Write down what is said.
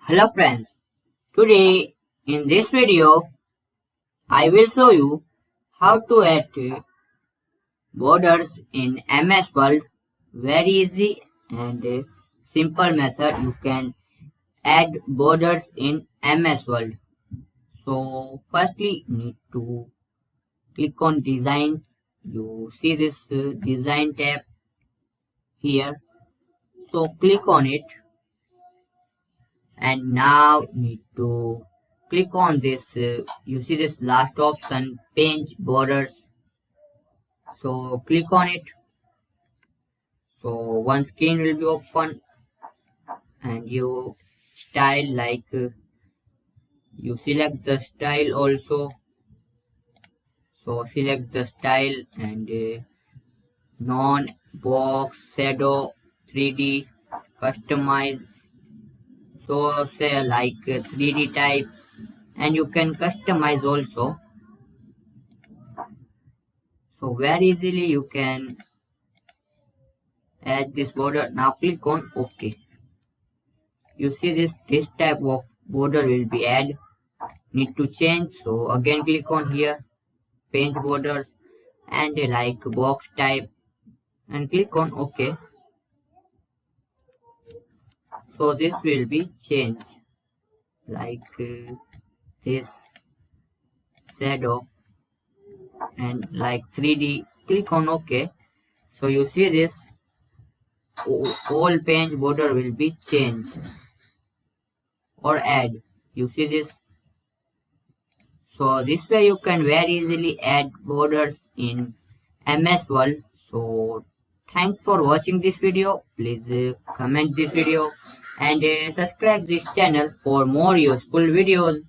Hello friends, today in this video I will show you how to add borders in MS Word. Very easy and simple method you can add borders in MS Word. So firstly need to click on design. You see this design tab here. So click on it and now need to click on this you see this last option paint borders, so click on it. So one screen will be open and you style you select the style also, so select the style and non box shadow 3D customize, so say like 3D type, and you can customize also. So very easily you can add this border. Now click on OK. You see this type of border will be add. Need to change, so again click on here paint borders and like box type and click on OK. So this will be changed like this shadow and like 3D. Click on OK. So you see this all paint border will be changed or add. You see this. So this way you can very easily add borders in MS Word. So thanks for watching this video. Please comment this video and subscribe this channel for more useful videos.